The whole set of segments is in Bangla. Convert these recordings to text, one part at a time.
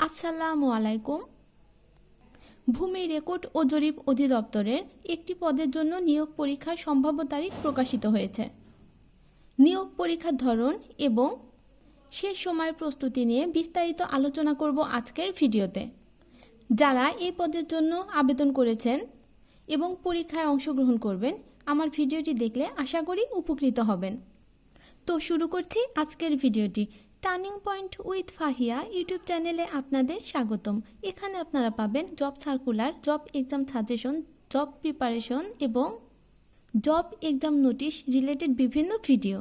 আসসালামু আলাইকুম। ভূমি রেকর্ড ও জরিপ অধিদপ্তরের একটি পদের জন্য নিয়োগ পরীক্ষার সম্ভাব্য তারিখ প্রকাশিত হয়েছে। নিয়োগ পরীক্ষার ধরন এবং শেষ সময়ের প্রস্তুতি নিয়ে বিস্তারিত আলোচনা করব আজকের ভিডিওতে। যারা এই পদের জন্য আবেদন করেছেন এবং পরীক্ষায় অংশগ্রহণ করবেন, আমার ভিডিওটি দেখলে আশা করি উপকৃত হবেন। তো শুরু করছি আজকের ভিডিওটি। Turning point with Fahia YouTube চ্যানেলে আপনাদের স্বাগতম। এখানে আপনারা পাবেন job circular, job exam suggestion, job preparation এবং জব এক্সাম নোটিশ রিলেটেড বিভিন্ন ভিডিও।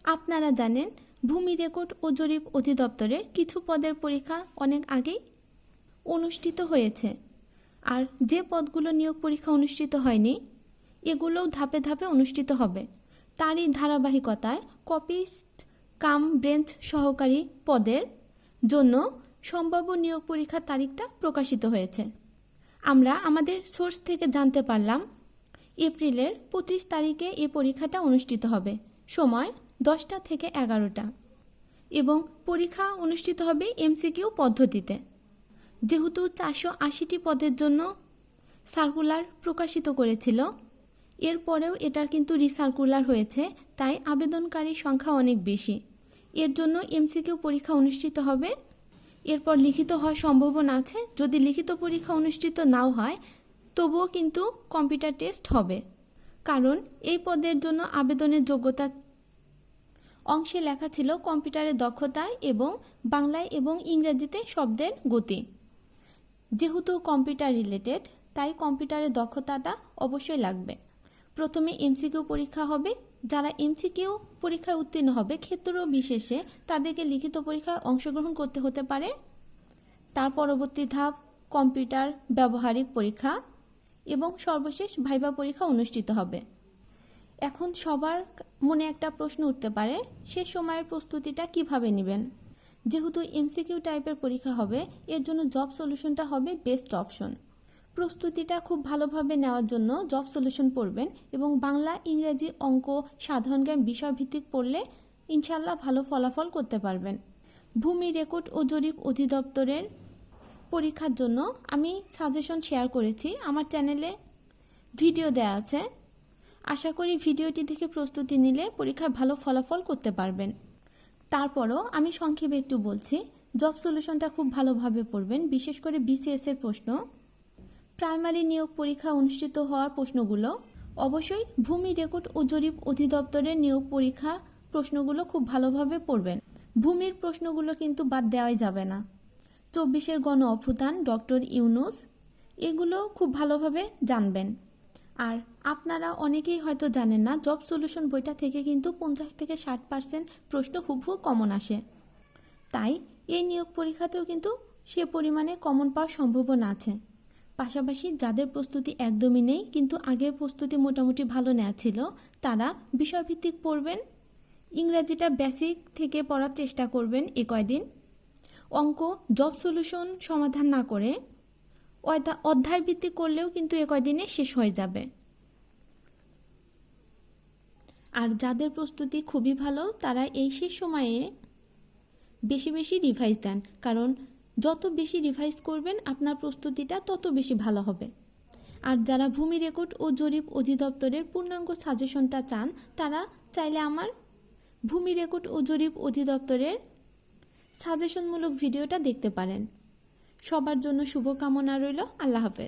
আপনারা জানেন ভূমি রেকর্ড ও জরিপ অধিদপ্তরে কিছু পদের পরীক্ষা অনেক আগেই অনুষ্ঠিত হয়েছে, আর যে পদগুলো নিয়োগ পরীক্ষা অনুষ্ঠিত হয়নি এগুলোও ধাপে ধাপে অনুষ্ঠিত হবে। তারই ধারাবাহিকতায় কপিস্ট কাম ব্রেঞ্চ সহকারী পদের জন্য সম্ভাব্য নিয়োগ পরীক্ষার তারিখটা প্রকাশিত হয়েছে। আমরা আমাদের সোর্স থেকে জানতে পারলাম এপ্রিলের 25 তারিখে এই পরীক্ষাটা অনুষ্ঠিত হবে, সময় 10টা থেকে 11টা, এবং পরীক্ষা অনুষ্ঠিত হবে এমসিকিউ পদ্ধতিতে। যেহেতু 480টি পদের জন্য সার্কুলার প্রকাশিত করেছিল, এরপরেও এটার কিন্তু রিসার্কুলার হয়েছে, তাই আবেদনকারীর সংখ্যা অনেক বেশি। এর জন্য এমসিকিউ পরীক্ষা অনুষ্ঠিত হবে, এরপর লিখিত হওয়ার সম্ভাবনা আছে। যদি লিখিত পরীক্ষা অনুষ্ঠিত নাও হয় তবুও কিন্তু কম্পিউটার টেস্ট হবে, কারণ এই পদের জন্য আবেদনের যোগ্যতা অংশে লেখা ছিল কম্পিউটারের দক্ষতা এবং বাংলায় এবং ইংরেজিতে শব্দের গতি। যেহেতু কম্পিউটার রিলেটেড, তাই কম্পিউটারের দক্ষতাটা অবশ্যই লাগবে। প্রথমে এমসিকিউ পরীক্ষা হবে। যারা এমসিকিউ পরীক্ষায় উত্তীর্ণ হবে ক্ষেত্র বিশেষে তাদেরকে লিখিত পরীক্ষায় অংশগ্রহণ করতে হতে পারে। তার পরবর্তী ধাপ কম্পিউটার ব্যবহারিক পরীক্ষা এবং সর্বশেষ ভাইবা পরীক্ষা অনুষ্ঠিত হবে। এখন সবার মনে একটা প্রশ্ন উঠতে পারে, শেষ সময়ের প্রস্তুতিটা কিভাবে নেবেন? যেহেতু এমসিকিউ টাইপের পরীক্ষা হবে, এর জন্য জব সলিউশনটা হবে বেস্ট অপশন। প্রস্তুতিটা খুব ভালোভাবে নেওয়ার জন্য জব সলিউশন পড়বেন এবং বাংলা, ইংরেজি, অঙ্ক, সাধারণ জ্ঞান বিষয়ভিত্তিক পড়লে ইনশাল্লাহ ভালো ফলাফল করতে পারবেন। ভূমি রেকর্ড ও জরিপ অধিদপ্তরের পরীক্ষার জন্য আমি সাজেশন শেয়ার করেছি, আমার চ্যানেলে ভিডিও দেওয়া আছে। আশা করি ভিডিওটি দেখে প্রস্তুতি নিলে পরীক্ষায় ভালো ফলাফল করতে পারবেন। তারপরও আমি সংক্ষেপে একটু বলছি, জব সলিউশনটা খুব ভালোভাবে পড়বেন, বিশেষ করে বিসিএস এর প্রশ্ন, প্রাইমারি নিয়োগ পরীক্ষা অনুষ্ঠিত হওয়ার প্রশ্নগুলো, অবশ্যই ভূমি রেকর্ড ও জরিপ অধিদপ্তরের নিয়োগ পরীক্ষা প্রশ্নগুলো খুব ভালোভাবে পড়বেন। ভূমির প্রশ্নগুলো কিন্তু বাদ দেওয়াই যাবে না। 24-এর গণ অভ্যুত্থান, ডক্টর ইউনূস, এগুলো খুব ভালোভাবে জানবেন। আর আপনারা অনেকেই হয়তো জানেন না, জব সলিউশন বইটা থেকে কিন্তু 50 থেকে 60% প্রশ্ন হুবহু কমন আসে। তাই এই নিয়োগ পরীক্ষাতেও কিন্তু সে পরিমাণে কমন পাওয়ার সম্ভাবনা আছে। পাশাপাশি যাদের প্রস্তুতি একদমই নেই কিন্তু আগের প্রস্তুতি মোটামুটি ভালো নেওয়া ছিল, তারা বিষয়ভিত্তিক পড়বেন। ইংরেজিটা বেসিক থেকে পড়ার চেষ্টা করবেন এ কয়দিন। অঙ্ক জব সলিউশন সমাধান না করে অধ্যায় ভিত্তিক করলেও কিন্তু এ কয়দিনে শেষ হয়ে যাবে। আর যাদের প্রস্তুতি খুবই ভালো তারা এই শেষ সময়ে বেশি বেশি রিভাইজ দেন, কারণ যত বেশি রিভাইজ করবেন আপনার প্রস্তুতিটা তত বেশি ভালো হবে। আর যারা ভূমি রেকর্ড ও জরিপ অধিদপ্তরের পূর্ণাঙ্গ সাজেশনটা চান, তারা চাইলে আমার ভূমি রেকর্ড ও জরিপ অধিদপ্তরের সাজেশনমূলক ভিডিওটা দেখতে পারেন। সবার জন্য শুভকামনা রইল। আল্লাহ হাফেজ।